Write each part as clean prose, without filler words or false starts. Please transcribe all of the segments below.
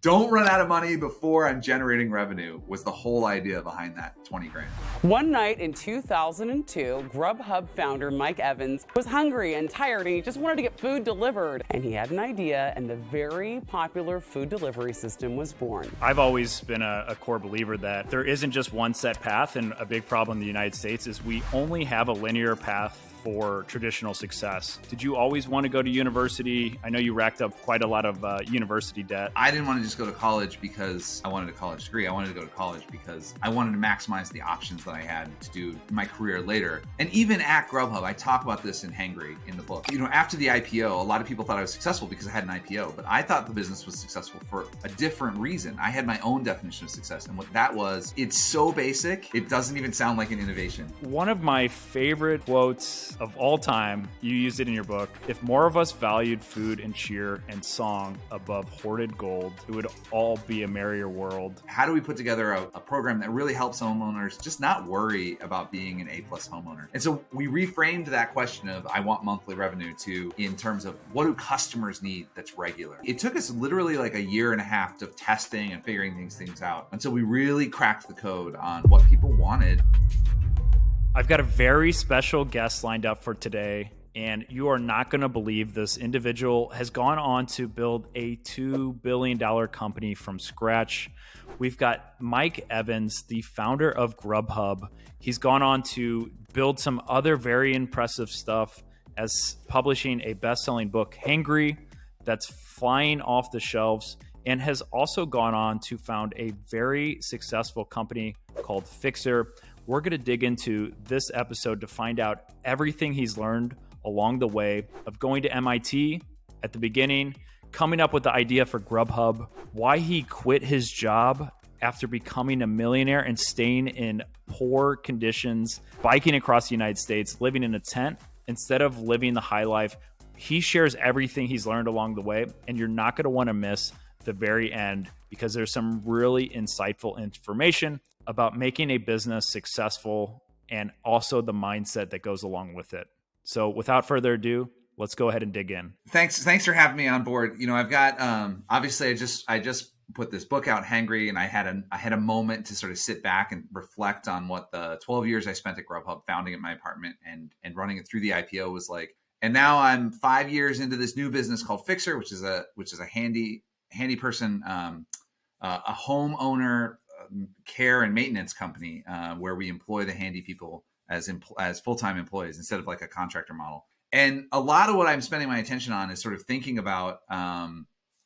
don't run out of money before I'm generating revenue was the whole idea behind that 20 grand. One night in 2002, GrubHub founder Mike Evans was hungry and tired, and he just wanted to get food delivered. And he had an idea, and the very popular food delivery system was born. I've always been a core believer that there isn't just one set path, and a big problem in the United States is we only have a linear path for traditional success. Did you always want to go to university? I know you racked up quite a lot of university debt. I didn't want to just go to college because I wanted a college degree. I wanted to go to college because I wanted to maximize the options that I had to do my career later. And even at GrubHub, I talk about this in Hangry in the book. You know, after the IPO, a lot of people thought I was successful because I had an IPO, but I thought the business was successful for a different reason. I had my own definition of success. And what that was, it's so basic, it doesn't even sound like an innovation. One of my favorite quotes of all time, you used it in your book: if more of us valued food and cheer and song above hoarded gold, it would all be a merrier world. How do we put together a program that really helps homeowners just not worry about being an A-plus homeowner? And so we reframed that question of I want monthly revenue to in terms of what do customers need that's regular. It took us literally like a year and a half of testing and figuring these things out until we really cracked the code on what people wanted. I've got a very special guest lined up for today, and you are not going to believe this individual has gone on to build a $2 billion company from scratch. We've got Mike Evans, the founder of GrubHub. He's gone on to build some other very impressive stuff, as publishing a best-selling book, Hangry, that's flying off the shelves, and has also gone on to found a very successful company called Fixer. We're going to dig into this episode to find out everything he's learned along the way of going to MIT at the beginning, coming up with the idea for GrubHub, why he quit his job after becoming a millionaire and staying in poor conditions, biking across the United States, living in a tent instead of living the high life. He shares everything he's learned along the way, and you're not going to want to miss the very end because there's some really insightful information about making a business successful and also the mindset that goes along with it. So without further ado, let's go ahead and dig in. Thanks for having me on board. You know, I've got obviously I just put this book out, Hangry, and I had a moment to sort of sit back and reflect on what the 12 years I spent at GrubHub founding at my apartment and running it through the IPO was like. And now I'm 5 years into this new business called Fixer, which is a handy person, a homeowner care and maintenance company where we employ the handy people as full-time employees instead of like a contractor model. And a lot of what I'm spending my attention on is sort of thinking about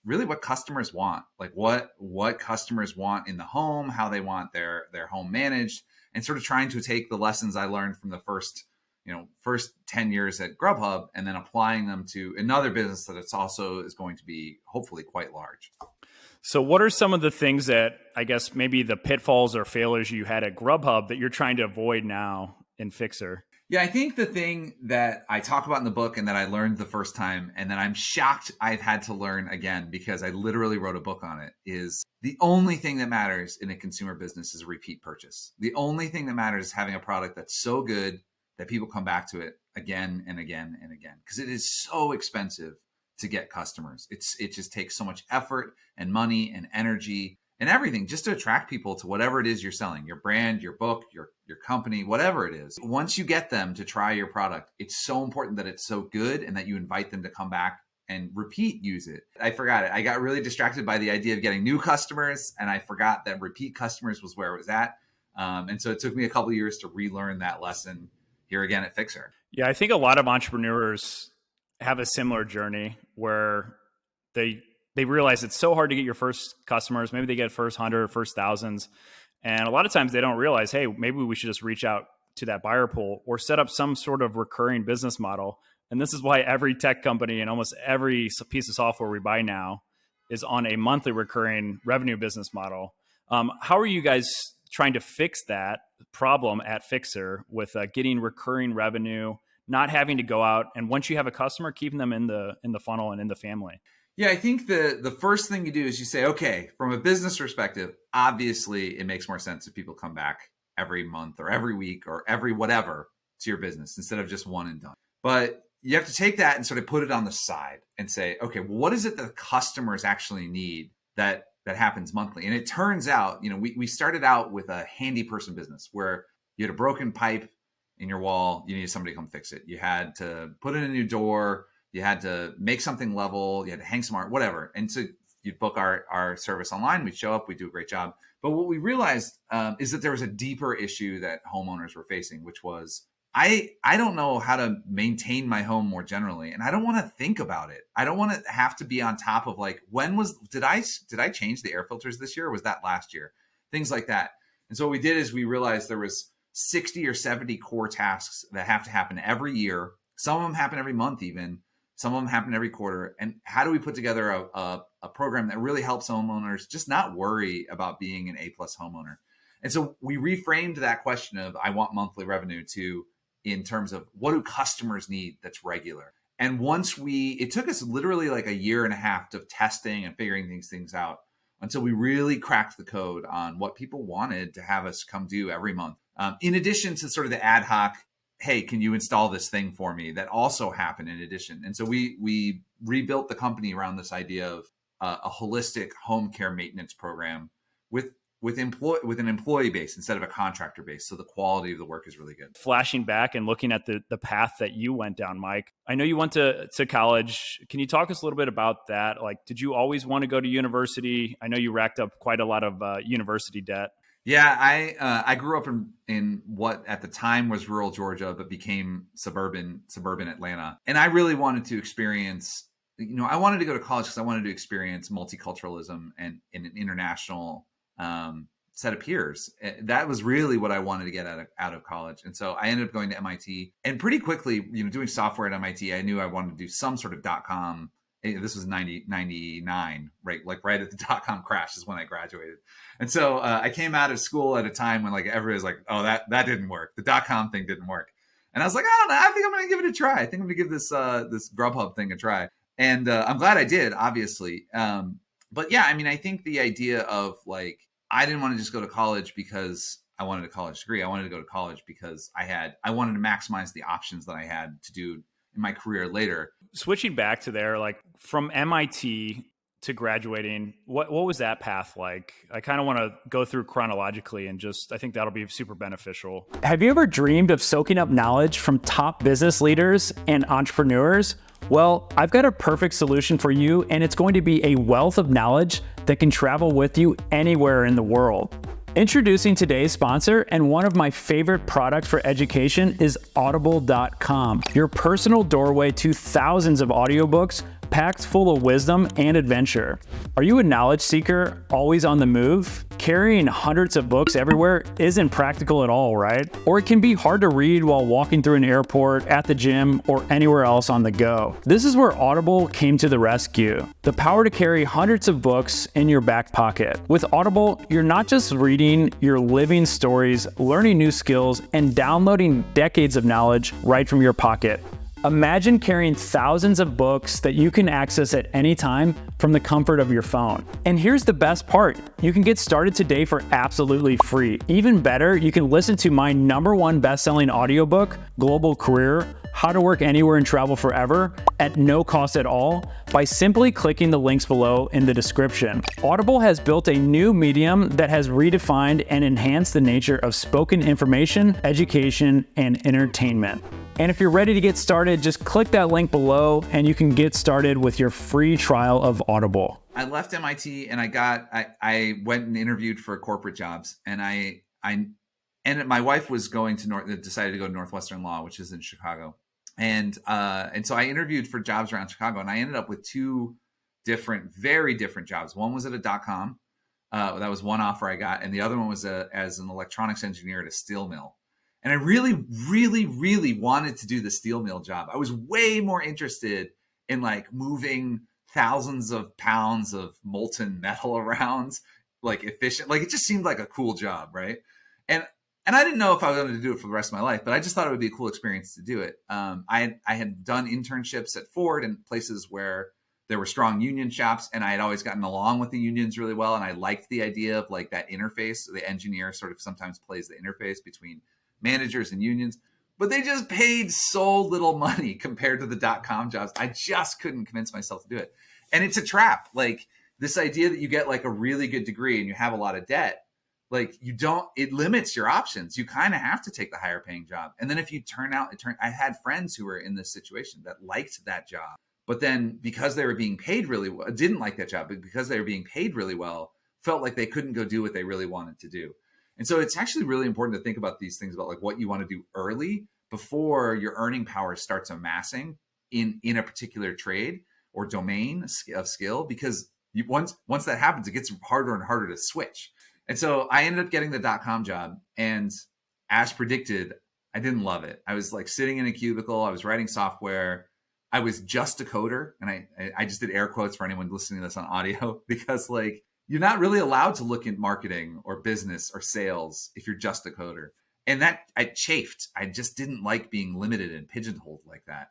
really what customers want, like what customers want in the home, how they want their home managed, and sort of trying to take the lessons I learned from the first 10 years at GrubHub and then applying them to another business that it's also is going to be hopefully quite large. So what are some of the things that I guess maybe the pitfalls or failures you had at GrubHub that you're trying to avoid now in Fixer? Yeah, I think the thing that I talk about in the book and that I learned the first time and that I'm shocked I've had to learn again because I literally wrote a book on it is the only thing that matters in a consumer business is a repeat purchase. The only thing that matters is having a product that's so good that people come back to it again and again and again because it is so expensive to get customers. It just takes so much effort and money and energy and everything just to attract people to whatever it is you're selling, your brand, your book, your company, whatever it is. Once you get them to try your product, it's so important that it's so good and that you invite them to come back and repeat use it. I forgot it. I got really distracted by the idea of getting new customers and I forgot that repeat customers was where it was at. And so it took me a couple of years to relearn that lesson here again at Fixer. Yeah, I think a lot of entrepreneurs have a similar journey where they realize it's so hard to get your first customers. Maybe they get first 100, first thousands. And a lot of times they don't realize, hey, maybe we should just reach out to that buyer pool or set up some sort of recurring business model. And this is why every tech company and almost every piece of software we buy now is on a monthly recurring revenue business model. How are you guys trying to fix that problem at Fixer with getting recurring revenue, not having to go out, and once you have a customer, keeping them in the funnel and in the family? Yeah, I think the first thing you do is you say, okay, from a business perspective, obviously it makes more sense if people come back every month or every week or every whatever to your business instead of just one and done. But you have to take that and sort of put it on the side and say, okay, well, what is it that customers actually need that that happens monthly. And it turns out, we started out with a handy person business where you had a broken pipe in your wall, you needed somebody to come fix it. You had to put in a new door, you had to make something level, you had to hang some art, whatever. And so you'd book our service online, we'd show up, we'd do a great job. But what we realized is that there was a deeper issue that homeowners were facing, which was, I don't know how to maintain my home more generally, and I don't want to think about it. I don't want to have to be on top of like, did I change the air filters this year, or was that last year? Things like that. And so what we did is we realized there was 60 or 70 core tasks that have to happen every year. Some of them happen every month even. Some of them happen every quarter. And how do we put together a program that really helps homeowners just not worry about being an A-plus homeowner? And so we reframed that question of, I want monthly revenue, to in terms of what do customers need that's regular. And it took us literally like a year and a half of testing and figuring these things out until we really cracked the code on what people wanted to have us come do every month. In addition to sort of the ad hoc, hey, can you install this thing for me? That also happened in addition. And so we rebuilt the company around this idea of a holistic home care maintenance program with an employee base instead of a contractor base. So the quality of the work is really good. Flashing back and looking at the path that you went down, Mike, I know you went to college. Can you talk us a little bit about that? Like, did you always want to go to university? I know you racked up quite a lot of university debt. Yeah, I grew up in what at the time was rural Georgia, but became suburban Atlanta. And I really wanted to experience, I wanted to go to college because I wanted to experience multiculturalism and in an international set of peers. That was really what I wanted to get out of college. And so I ended up going to MIT, and pretty quickly, doing software at MIT, I knew I wanted to do some sort of .com. This was 99, right? Like right at the .com crash is when I graduated. And so I came out of school at a time when like everybody was like, oh, that didn't work. The .com thing didn't work. And I was like, I don't know. I think I'm going to give it a try. I think I'm going to give this GrubHub thing a try. And I'm glad I did, obviously. But yeah, I mean, I think the idea of like, I didn't want to just go to college because I wanted a college degree. I wanted to go to college because I wanted to maximize the options that I had to do in my career later. Switching back to there, like from MIT to graduating, what was that path like? I kind of want to go through chronologically and I think that'll be super beneficial. Have you ever dreamed of soaking up knowledge from top business leaders and entrepreneurs? Well, I've got a perfect solution for you, and it's going to be a wealth of knowledge that can travel with you anywhere in the world. Introducing today's sponsor, and one of my favorite products for education is Audible.com, your personal doorway to thousands of audiobooks packed full of wisdom and adventure. Are you a knowledge seeker, always on the move? Carrying hundreds of books everywhere isn't practical at all, right? Or it can be hard to read while walking through an airport, at the gym, or anywhere else on the go. This is where Audible came to the rescue. The power to carry hundreds of books in your back pocket. With Audible, you're not just reading, you're living stories, learning new skills, and downloading decades of knowledge right from your pocket. Imagine carrying thousands of books that you can access at any time from the comfort of your phone. And here's the best part. You can get started today for absolutely free. Even better, you can listen to my #1 best-selling audiobook, Global Career, How to Work Anywhere and Travel Forever, at no cost at all by simply clicking the links below in the description. Audible has built a new medium that has redefined and enhanced the nature of spoken information, education, and entertainment. And if you're ready to get started, just click that link below and you can get started with your free trial of Audible. I left MIT and I went and interviewed for corporate jobs, and my wife was decided to go to Northwestern Law, which is in Chicago. And so I interviewed for jobs around Chicago, and I ended up with two very different jobs. One was at a .com. That was one offer I got. And the other one was as an electronics engineer at a steel mill. And I really, really, really wanted to do the steel mill job. I was way more interested in like moving thousands of pounds of molten metal around, like efficient. Like it just seemed like a cool job, right? And I didn't know if I was going to do it for the rest of my life, but I just thought it would be a cool experience to do it. I had done internships at Ford and places where there were strong union shops, and I had always gotten along with the unions really well. And I liked the idea of like that interface. The engineer sort of sometimes plays the interface between managers and unions, but they just paid so little money compared to the .com jobs. I just couldn't convince myself to do it. And it's a trap. Like this idea that you get like a really good degree and you have a lot of debt, like it limits your options. You kind of have to take the higher paying job. And then if you I had friends who were in this situation that liked that job, but then because they were being paid really well, didn't like that job, but because they were being paid really well, felt like they couldn't go do what they really wanted to do. And so it's actually really important to think about these things, about like what you want to do early before your earning power starts amassing in a particular trade or domain of skill, because once that happens, it gets harder and harder to switch. And so I ended up getting the .com job, and as predicted, I didn't love it. I was like sitting in a cubicle, I was writing software, I was just a coder, and I just did air quotes for anyone listening to this on audio, because like you're not really allowed to look at marketing or business or sales if you're just a coder. And that I chafed. I just didn't like being limited and pigeonholed like that.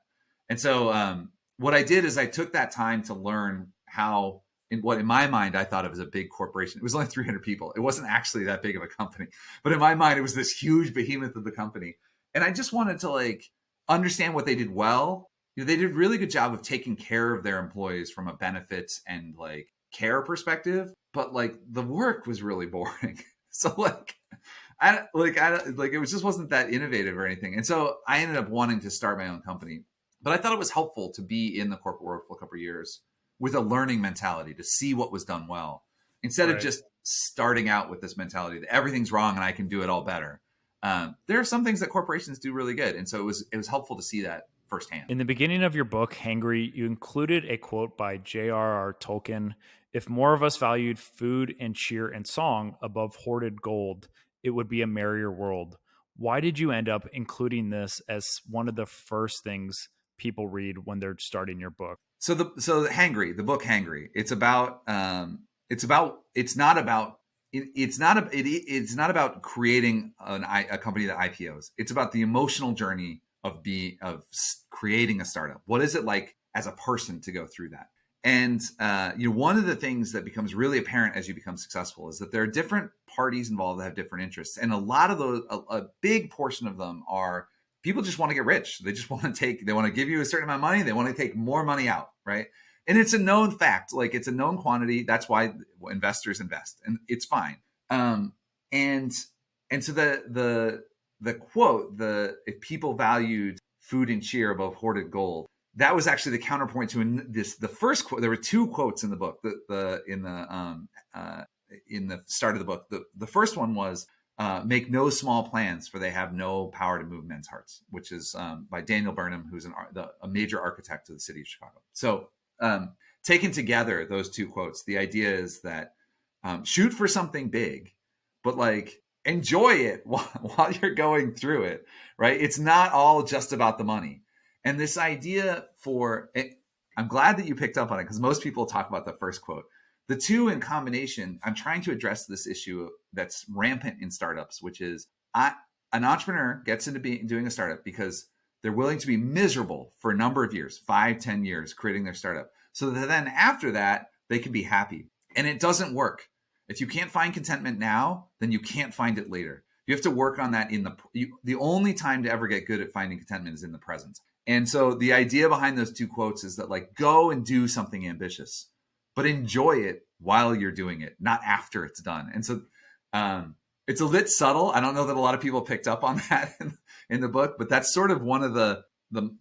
And so what I did is I took that time to learn how, in my mind I thought of as a big corporation. It was only 300 people. It wasn't actually that big of a company, but in my mind it was this huge behemoth of the company. And I just wanted to like understand what they did well. They did a really good job of taking care of their employees from a benefits and like care perspective, but like the work was really boring. So it just wasn't that innovative or anything. And so I ended up wanting to start my own company, but I thought it was helpful to be in the corporate world for a couple of years with a learning mentality to see what was done well, instead of just starting out with this mentality that everything's wrong and I can do it all better. There are some things that corporations do really good. And so it was helpful to see that firsthand. In the beginning of your book, Hangry, you included a quote by J.R.R. Tolkien: "If more of us valued food and cheer and song above hoarded gold, it would be a merrier world." Why did you end up including this as one of the first things people read when they're starting your book? So the book Hangry, it's not about creating a company that IPOs. It's about the emotional journey of creating a startup. What is it like as a person to go through that? And one of the things that becomes really apparent as you become successful is that there are different parties involved that have different interests, and a lot of those, a big portion of them are people just want to get rich. They just want to they want to give you a certain amount of money. They want to take more money out, right? And it's a known fact, like it's a known quantity. That's why investors invest, and it's fine. And so the quote, if people valued food and cheer above hoarded gold, that was actually the counterpoint to the first quote. There were two quotes in the book. In the start of the book, the first one was, "Make no small plans, for they have no power to move men's hearts," which is by Daniel Burnham, who's a major architect of the city of Chicago. So taken together, those two quotes, the idea is that shoot for something big, but like enjoy it while you're going through it, right? It's not all just about the money. And this idea I'm glad that you picked up on it, because most people talk about the first quote. The two in combination, I'm trying to address this issue that's rampant in startups, which is an entrepreneur gets into doing a startup because they're willing to be miserable for a number of years, 5-10 years, creating their startup, so that then after that, they can be happy. And it doesn't work. If you can't find contentment now, then you can't find it later. You have to work on that the only time to ever get good at finding contentment is in the present. And so the idea behind those two quotes is that like, go and do something ambitious, but enjoy it while you're doing it, not after it's done. And so it's a bit subtle. I don't know that a lot of people picked up on that in the book, but that's sort of one of the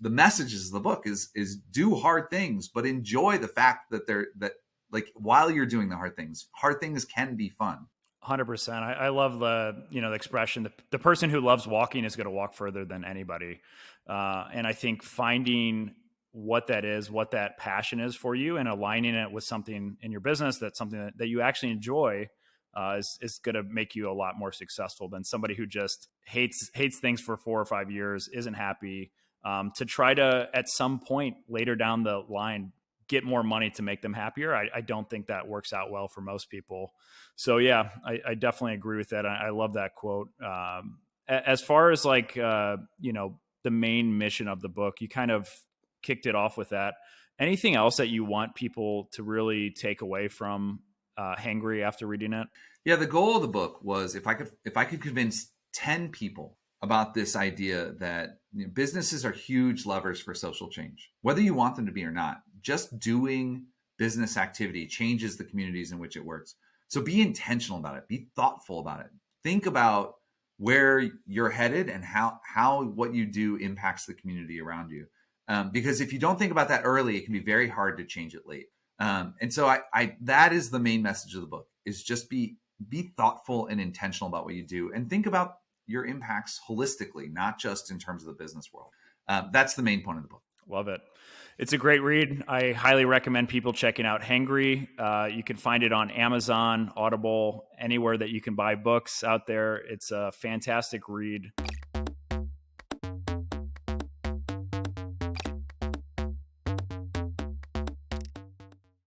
messages of the book is do hard things, but enjoy the fact that like while you're doing the hard things can be fun. 100%. I love the expression, the person who loves walking is going to walk further than anybody. And I think finding what that is, what that passion is for you, and aligning it with something in your business that's something that you actually enjoy is going to make you a lot more successful than somebody who just hates things for 4 or 5 years, isn't happy, to try to, at some point later down the line, get more money to make them happier. I don't think that works out well for most people. So yeah, I definitely agree with that. I love that quote. As far as like, the main mission of the book, you kind of kicked it off with that. Anything else that you want people to really take away from Hangry after reading it? Yeah, the goal of the book was if I could convince 10 people about this idea that businesses are huge levers for social change, whether you want them to be or not. Just doing business activity, changes the communities in which it works. So be intentional about it. Be thoughtful about it. Think about where you're headed and how what you do impacts the community around you. Because if you don't think about that early, it can be very hard to change it late. And so I that is the main message of the book, is just be thoughtful and intentional about what you do, and think about your impacts holistically, not just in terms of the business world. That's the main point of the book. Love it. It's a great read. I highly recommend people checking out Hangry. You can find it on Amazon, Audible, anywhere that you can buy books out there. It's a fantastic read.